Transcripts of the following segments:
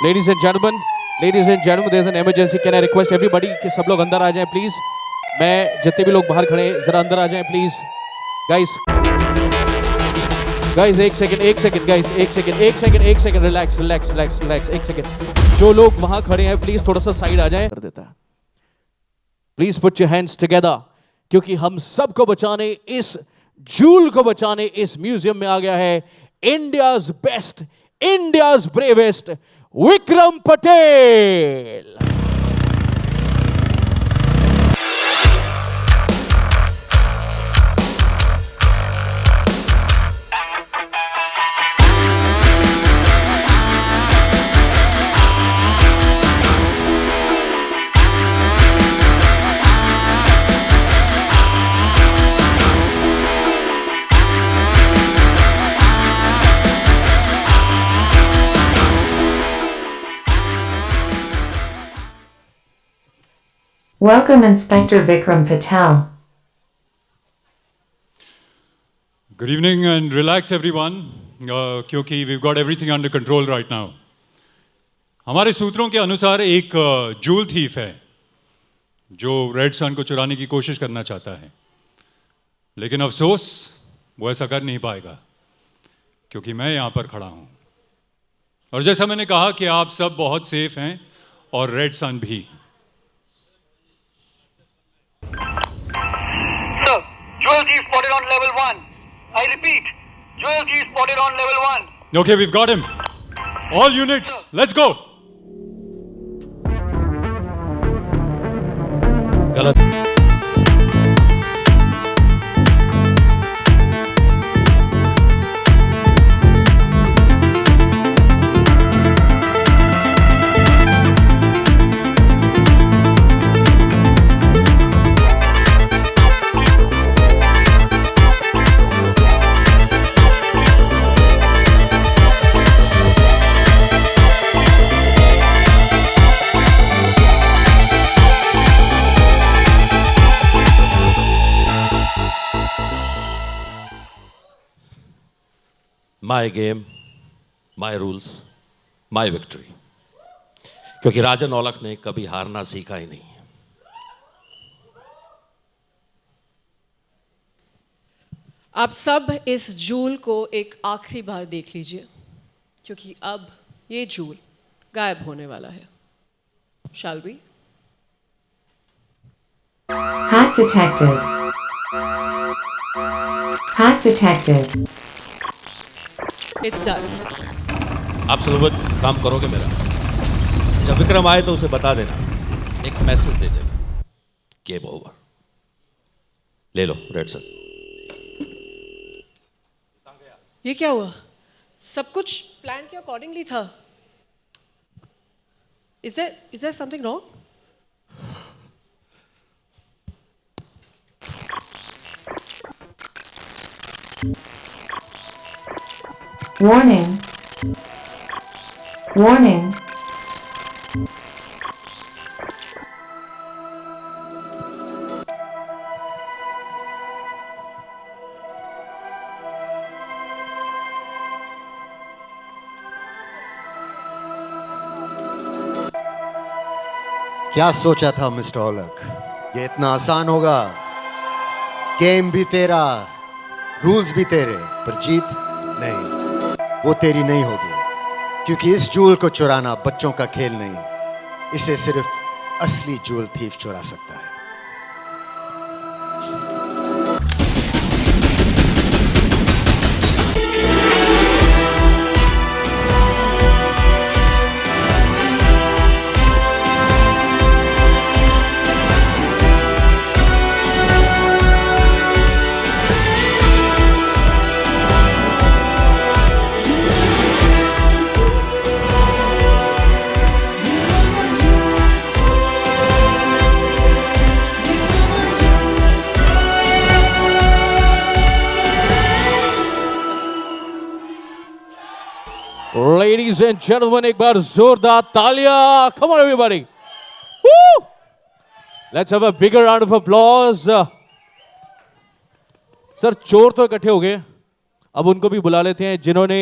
Ladies and gentlemen, there's an emergency. Can I request everybody कि सब लोग अंदर आ जाएं please. मैं जितने भी लोग बाहर खड़े हैं जरा अंदर आ जाएं please. Guys, एक सेकंड, guys, relax, एक सेकंड. जो लोग वहां खड़े हैं प्लीज थोड़ा सा साइड आ जाएं. कर देता है. Please put your hands together, क्योंकि हम सबको बचाने, इस जूल को बचाने इस म्यूजियम में आ गया है India's best, India's bravest Vikram Patel. Welcome Inspector Vikram Patel. Good evening and relax everyone, क्योंकि we've got everything under control right now. हमारे सूत्रों के अनुसार एक जूल थीफ है जो रेड सन को चुराने की कोशिश करना चाहता है, लेकिन अफसोस वो ऐसा कर नहीं पाएगा क्योंकि मैं यहाँ पर खड़ा हूँ. और जैसा मैंने कहा कि आप सब बहुत सेफ हैं और रेड सन भी. Jewel G spotted on level 1. I repeat, Jewel G spotted on level 1. Okay, we've got him. All units, let's go. गलत. My game, my rules, my victory. क्योंकि राजन औलख ने कभी हारना सीखा ही नहीं. आप सब इस जूल को एक आखिरी बार देख लीजिए, क्योंकि अब ये जूल गायब होने वाला है. Shall we? Hack detected. Hack detected. It's done. आप सब काम करोगे मेरा. जब विक्रम आए तो उसे बता देना, एक मैसेज दे देना. Game over. ले लो रेड सन. ये क्या हुआ? सब कुछ प्लान के अकॉर्डिंगली था. Is there something wrong? Warning. Warning. क्या सोचा था मिस्टर औलख? ये इतना आसान होगा? गेम भी तेरा, रूल्स भी तेरे, पर जीत नहीं. वो तेरी नहीं होगी, क्योंकि इस जूल को चुराना बच्चों का खेल नहीं. इसे सिर्फ असली जूल थीफ चुरा सकता है. Ladies and gentlemen, एक बार जोरदार तालियां. Come on everybody. Woo! Let's have a bigger round of applause. Sir चोर तो इकट्ठे हो गए, अब उनको भी बुला लेते हैं जिन्होंने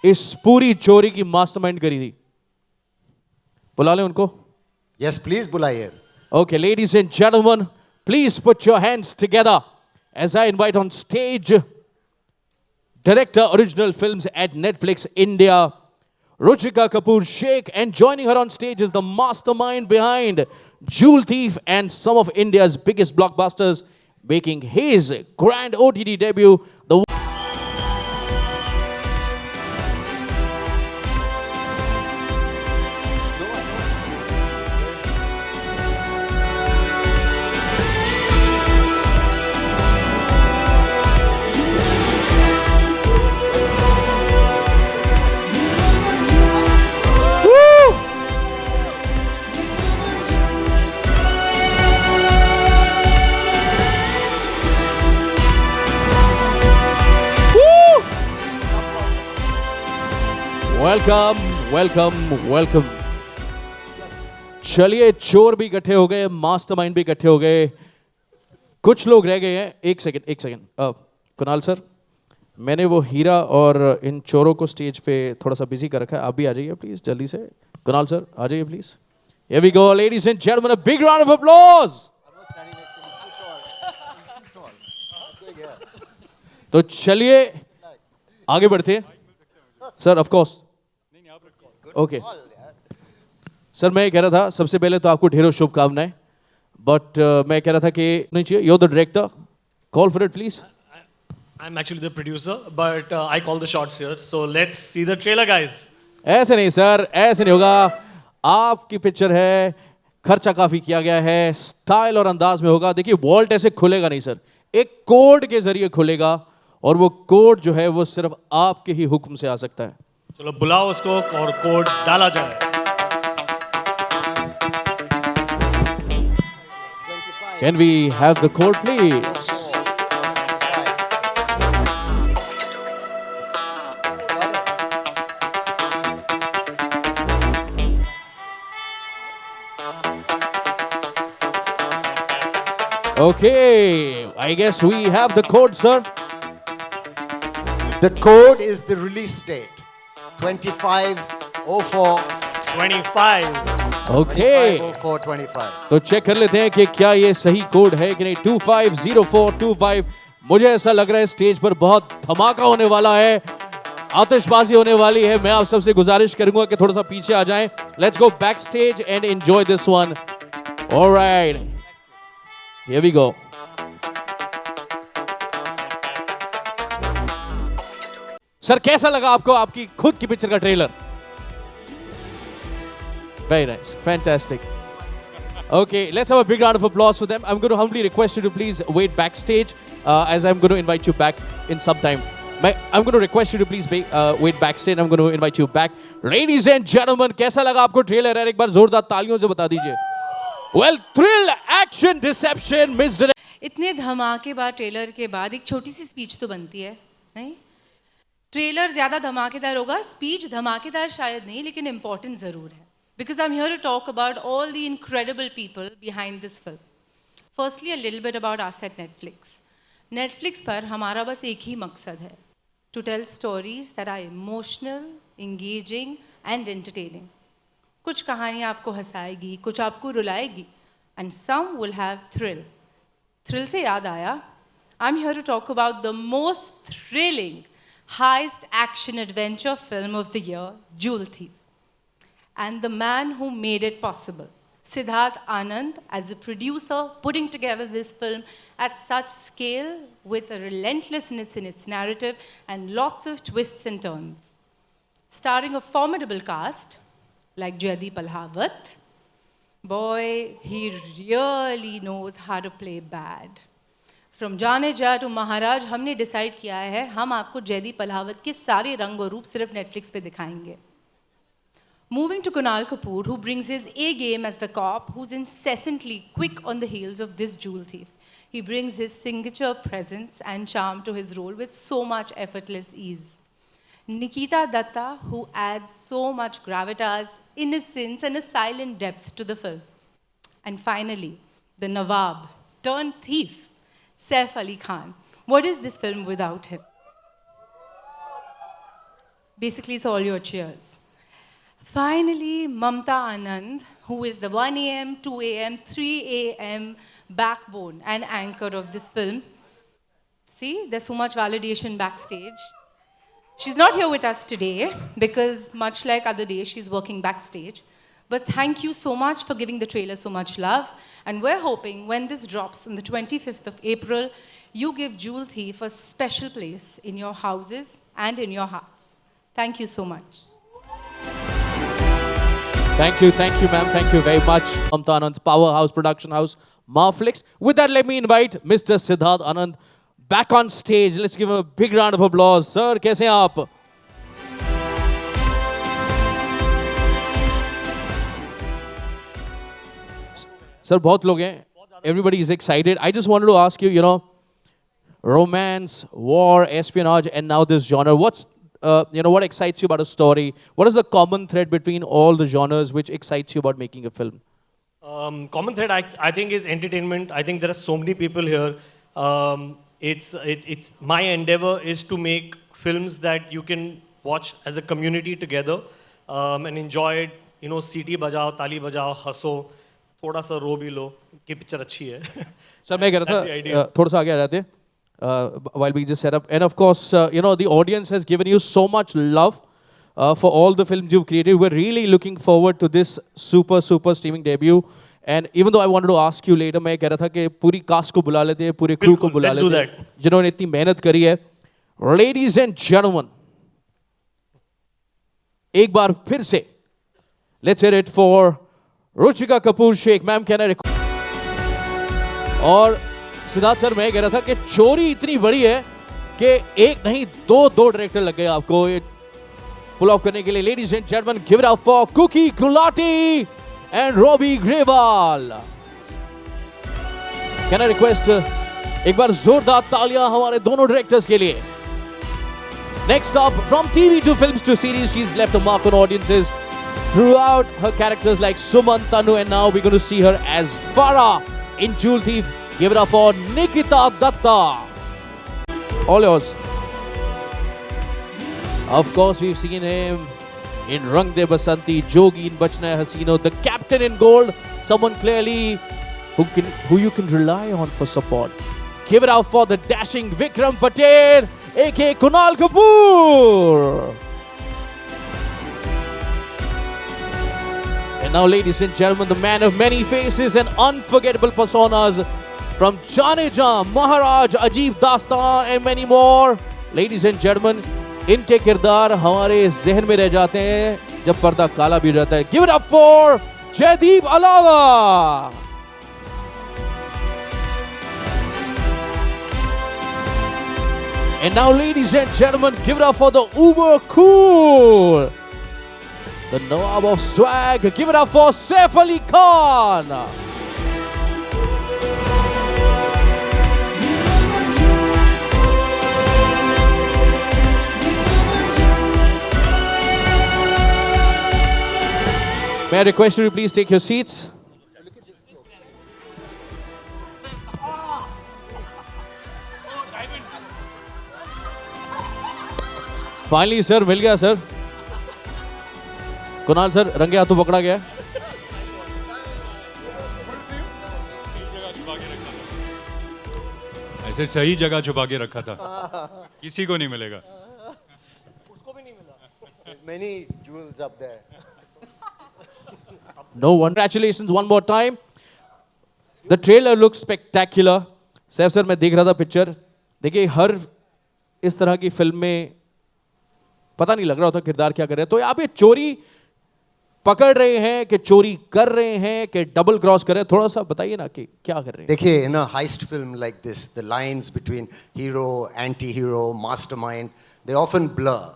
इस पूरी चोरी की मास्टरमाइंड करी थी. बुला लें उनको. Yes, please बुलाइए. Okay, ladies and gentlemen, please put your hands together as I invite on stage director original films at Netflix India, Ruchika Kapoor Sheikh, and joining her on stage is the mastermind behind Jewel Thief and some of India's biggest blockbusters, making his grand OTT debut, the welcome welcome welcome. चलिए, चोर भी इकट्ठे हो गए, mastermind भी इकट्ठे हो गए, कुछ लोग रह गए हैं. एक सेकंड. कुणाल सर, मैंने वो हीरा और इन चोरों को स्टेज पे थोड़ा सा बिजी कर रखा है. आप भी आ जाइए प्लीज जल्दी से. कुणाल सर आ जाइए please. Here we go, ladies and gentlemen, a big round of applause. तो चलिए आगे बढ़ते हैं. Sir of course. Okay sir, मैं कह रहा था सबसे पहले तो आपको ढेरों शुभकामनाएं, बट मैं कह रहा था कि नहीं चाहिए, you're the director, call for it please. I'm actually the producer, but I call the shots here. So let's see the trailer, guys. ऐसे नहीं सर, ऐसे नहीं होगा. आपकी पिक्चर है, खर्चा काफी किया गया है, स्टाइल और अंदाज में होगा. देखिए, वॉल्ट ऐसे खुलेगा नहीं सर, एक कोड के जरिए खुलेगा, और वो कोड जो है वो सिर्फ आपके ही हुक्म से आ सकता है. चलो बुलाओ उसको और कोड डाला जाए. Can we have the code please? Okay, I guess we have the code, sir. The code is the release date. 2504. 25. Okay. 250425. तो चेक कर लेते हैं कि क्या ये सही कोड है कि नहीं. 250425. मुझे ऐसा लग रहा है स्टेज पर बहुत धमाका होने वाला है, आतिशबाजी होने वाली है. मैं आप सबसे गुजारिश करूंगा कि थोड़ा सा पीछे आ जाएं. Let's go backstage and enjoy this one. All right. Here we go. Sir, कैसा लगा आपको आपकी खुद की पिक्चर का trailer? Very nice, fantastic. Okay, let's have a big round of applause for them. I'm going to humbly request you to please wait backstage, as I'm going to invite you back in some time. I'm going to request you to please wait backstage. I'm going to invite you back. Ladies and gentlemen, कैसा लगा आपको trailer? एक बार जोरदार तालियों से बता दीजिए. Well, thrill, action, deception, misdirection. इतने धमाकेदार ट्रेलर के बाद एक छोटी सी स्पीच तो बनती है, नहीं? ट्रेलर ज़्यादा धमाकेदार होगा, स्पीच धमाकेदार शायद नहीं, लेकिन इम्पॉर्टेंट ज़रूर है. Because I'm here to talk about all the incredible people behind this film. Firstly, a little bit about us at Netflix. Netflix पर हमारा बस एक ही मकसद है, to tell stories that are emotional, engaging and entertaining. कुछ कहानियाँ आपको हंसाएगी, कुछ आपको रुलाएगी, and some will have thrill. Thrill से याद आया, I'm here to talk about the most thrilling, highest action adventure film of the year, Jewel Thief. And the man who made it possible, Siddharth Anand, as a producer, putting together this film at such scale with a relentlessness in its narrative and lots of twists and turns. Starring a formidable cast like Jaideep Ahlawat. Boy, he really knows how to play bad. From Jaane Ja to Maharaj, हमने decide किया है हम आपको जयदीप अल्हावत के सारे रंग और रूप सिर्फ Netflix पे दिखाएंगे. Moving to Kunal Kapoor, who brings his A game as the cop, who's incessantly quick on the heels of this jewel thief. He brings his signature presence and charm to his role with so much effortless ease. Nikita Datta, who adds so much gravitas, innocence, and a silent depth to the film. And finally, the Nawab turned thief, Saif Ali Khan. What is this film without him? Basically, it's all your cheers. Finally, Mamta Anand, who is the 1 a.m., 2 a.m., 3 a.m. backbone and anchor of this film. See, there's so much validation backstage. She's not here with us today because, much like other days, she's working backstage. But thank you so much for giving the trailer so much love. And we're hoping when this drops on the 25th of April, you give Jewel Thief a special place in your houses and in your hearts. Thank you so much. Thank you, ma'am. Thank you very much. Mamta Anand's powerhouse production house, Marflix. With that, let me invite Mr. Siddharth Anand back on stage. Let's give him a big round of applause. Sir, कैसे हैं आप? Sir, बहुत लोग हैं. Everybody is excited. I just wanted to ask you, romance, war, espionage, and now this genre. What excites you about a story? What is the common thread between all the genres which excites you about making a film? Common thread, I think, is entertainment. I think there are so many people here. It's my endeavor is to make films that you can watch as a community together and enjoy it. सीटी बजाओ, ताली बजाओ, हंसो, थोड़ा सा रो भी लो कि picture अच्छी है. Sir, मैं कह रहा था थोड़ा सा आगे आ जाते. While we just set up, and of course, the audience has given you so much love for all the films you've created. We're really looking forward to this super streaming debut. And even though I wanted to ask you later, मैं कह रहा था कि पूरी cast को बुला लेते हैं, पूरे क्रू को बुला लेते हैं, जिन्होंने इतनी मेहनत करी है. Ladies and gentlemen, एक बार फिर से, let's hear it for Ruchika Kapoor Sheikh. Ma'am, can I request? और सिद्धार्थ सर, मैं कह रहा था कि चोरी इतनी बड़ी है कि एक नहीं दो डायरेक्टर लग गए आपको ये पुल ऑफ करने के लिए. Ladies and gentlemen, give it up for Kuki Gulati and Robbie Grewal. Can I request एक बार जोरदार तालियां हमारे दोनों डायरेक्टर्स के लिए. Next up, from TV to films to series, she's left a mark on audiences throughout her characters like Suman, Tanu, and now we're going to see her as Farah in Jewel Thief. Give it up for Nikita Datta. All yours. Of course, we've seen him in Rang De Basanti, Jogi in Bachna Hai Hasino, the captain in gold, someone clearly who you can rely on for support. Give it up for the dashing Vikram Patel, aka Kunal Kapoor. And now, ladies and gentlemen, the man of many faces and unforgettable personas from Jane Jaan, Maharaj, Ajeeb Dastan and many more. Ladies and gentlemen, इनके किरदार हमारे जहन में रह जाते हैं जब पर्दा काला भी रहता है. Give it up for Jaideep Alawa. And now, ladies and gentlemen, give it up for the uber cool, the Nawab of swag. Give it up for Saif Ali Khan. May I request you to please take your seats? Finally, sir, मिल गया sir. Kunal sir, रंगे हाथों पकड़ा गया. ऐसे सही जगह छुपा के रखा था, किसी को नहीं मिलेगा. उसको भी नहीं मिला. There's many jewels up there. No one. Congratulations one more time. The trailer looks spectacular. Saif sir, मैं देख रहा था पिक्चर. देखिए, हर इस तरह की फिल्म में पता नहीं लग रहा होता किरदार क्या कर रहे हैं. तो आप ये चोरी पकड़ रहे हैं कि चोरी कर रहे हैं कि डबल क्रॉस कर रहे हैं, थोड़ा सा बताइए ना कि क्या कर रहे हैं. देखिए, in a heist film like this, the lines between hero, anti-hero, mastermind, they often blur,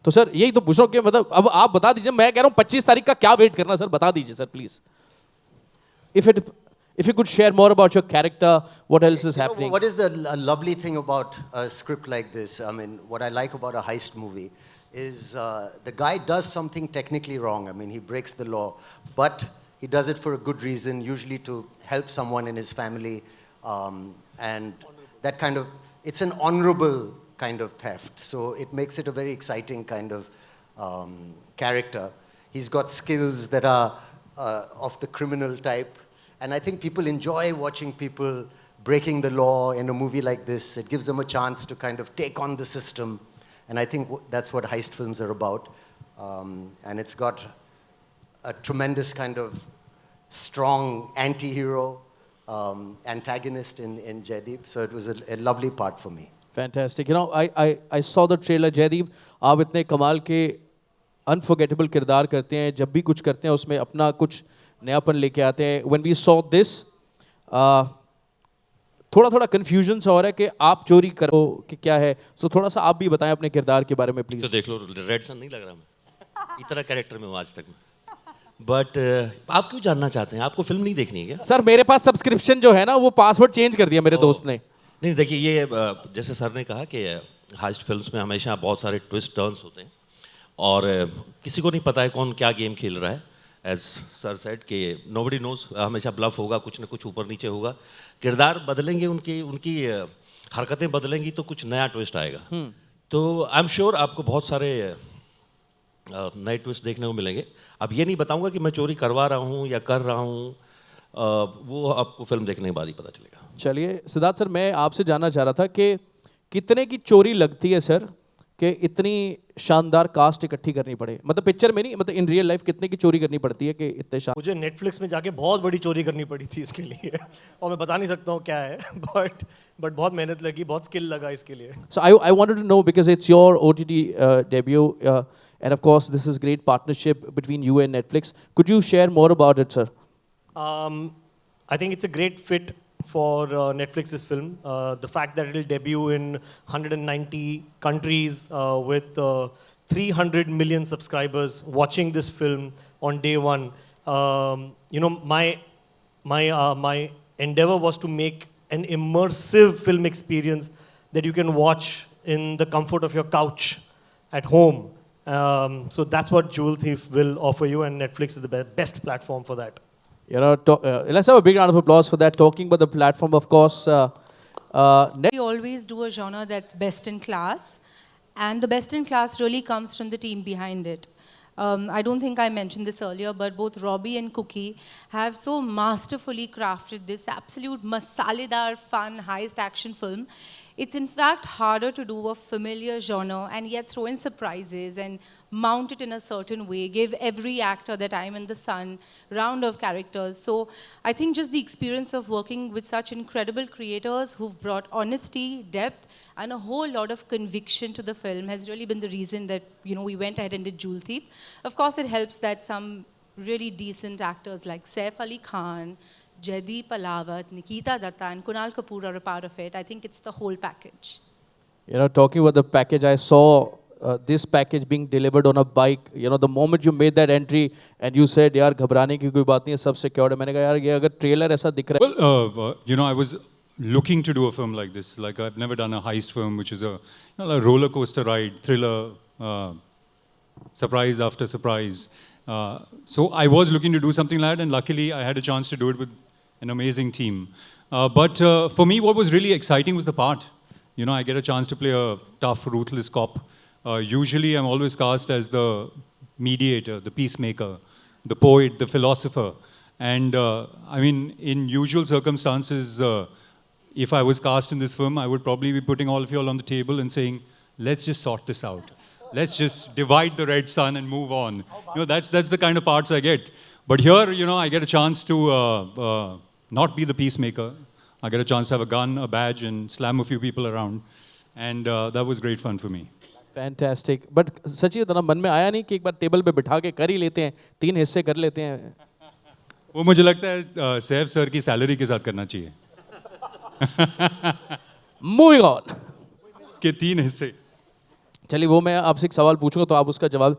तो सर यही तो पूछ रहा हूँ कि मतलब अब आप बता दीजिए. मैं कह रहा हूँ 25 तारीख का क्या वेट करना, सर बता दीजिए sir please. If you could share more about your character, what else is happening? What is the lovely thing about a script like this? I mean, what I like about a heist movie is the guy does something technically wrong. I mean, he breaks the law, but he does it for a good reason, usually to help someone in his family. And that kind of, it's an honorable kind of theft. So it makes it a very exciting kind of character. He's got skills that are of the criminal type. And I think people enjoy watching people breaking the law in a movie like this. It gives them a chance to kind of take on the system. And I think that's what heist films are about. And it's got a tremendous kind of strong anti-hero antagonist in Jaideep. So it was a lovely part for me. Fantastic. You know, I saw the trailer. Jaideep, आप इतने कमाल के unforgettable किरदार करते हैं, जब भी कुछ करते हैं उसमें अपना कुछ नयापन लेके आते हैं. When we saw this, थोड़ा कंफ्यूजन सा हो रहा है कि आप चोरी करो कि क्या है. सो थोड़ा सा आप भी बताएं अपने किरदार के बारे में प्लीज. तो देख लो, रेड सन नहीं लग रहा मैं, इतना कैरेक्टर में हूँ आज तक. बट आप क्यों जानना चाहते हैं? आपको फिल्म नहीं देखनी है क्या? सर मेरे पास सब्सक्रिप्शन जो है ना वो पासवर्ड चेंज कर दिया मेरे दोस्त ने. नहीं देखिए, ये जैसे सर ने कहा कि हाइस्ट फिल्म्स में हमेशा बहुत सारे ट्विस्ट टर्न्स होते हैं और किसी को नहीं पता है कौन क्या गेम खेल रहा है. एज सर सेड कि नोबडी नोज, हमेशा ब्लफ होगा, कुछ ना कुछ ऊपर नीचे होगा. किरदार बदलेंगे, उनकी हरकतें बदलेंगी तो कुछ नया ट्विस्ट आएगा. तो आई एम श्योर आपको बहुत सारे नए ट्विस्ट देखने को मिलेंगे. अब ये नहीं बताऊंगा कि मैं चोरी करवा रहा हूँ या कर रहा हूँ, वो आपको फिल्म देखने के बाद ही पता चलेगा. चलिए सिद्धार्थ सर, मैं आपसे जानना चाह रहा था कि कितने की चोरी लगती है सर कि इतनी शानदार कास्ट इकट्ठी करनी पड़े? मतलब पिक्चर में नहीं, मतलब इन रियल लाइफ कितने की चोरी करनी पड़ती है कि इतने मुझे नेटफ्लिक्स में जाके बहुत बड़ी चोरी करनी पड़ी थी इसके लिए और मैं बता नहीं सकता हूँ क्या है. बट बहुत मेहनत लगी, बहुत स्किल लगा इसके लिए. So I wanted to know because it's your OTT debut and of course this is great partnership between you and Netflix. Could you share more about it, sir? I think it's a great fit for Netflix's film. The fact that it will debut in 190 countries with 300 million subscribers watching this film on day one. You know, my endeavor was to make an immersive film experience that you can watch in the comfort of your couch at home. So that's what Jewel Thief will offer you, and Netflix is the best platform for that. You know, let's have a big round of applause for that. Talking about the platform, of course. We always do a genre that's best in class, and the best in class really comes from the team behind it. I don't think I mentioned this earlier, but both Robbie and Cookie have so masterfully crafted this absolute masaledar, fun, heist action film. It's in fact harder to do a familiar genre and yet throw in surprises and mount it in a certain way, give every actor their time in the sun, round of characters. So I think just the experience of working with such incredible creators who've brought honesty, depth, and a whole lot of conviction to the film has really been the reason that, you know, we went ahead and did Jewel Thief. Of course, it helps that some really decent actors like Saif Ali Khan, Jaideep Ahlawat, Nikita Datta, and Kunal Kapoor are a part of it. I think it's the whole package. You know, talking about the package, I saw this package being delivered on a bike. You know, the moment you made that entry and you said, "Yaar, घबराने की कोई बात नहीं है, सब secured है." मैंने कहा, यार, ये अगर trailer ऐसा दिख रहा है. Well, you know, I was looking to do a film like this. Like, I've never done a heist film, which is a roller coaster ride, thriller, surprise after surprise. So I was looking to do something like that, and luckily I had a chance to do it with an amazing team. But for me, what was really exciting was the part. You know, I get a chance to play a tough, ruthless cop. Usually I'm always cast as the mediator, the peacemaker, the poet, the philosopher. And I mean, in usual circumstances, if I was cast in this film, I would probably be putting all of you all on the table and saying, let's just sort this out. Let's just divide the red sun and move on. You know, that's the kind of parts I get. But here, you know, I get a chance to not be the peacemaker. I get a chance to have a gun, a badge, and slam a few people around. And that was great fun for me. Fantastic. But सच्ची तो ना मन में आया नहीं कि एक बार table पे बिठा के कर ही लेते हैं, 3 हिस्से कर लेते हैं. वो मुझे लगता है सैफ सर की सैलरी के साथ करना चाहिए. Moving on. इसके 3 हिस्से. चलिए वो मैं आपसे एक सवाल पूछूंगा तो आप उसका जवाब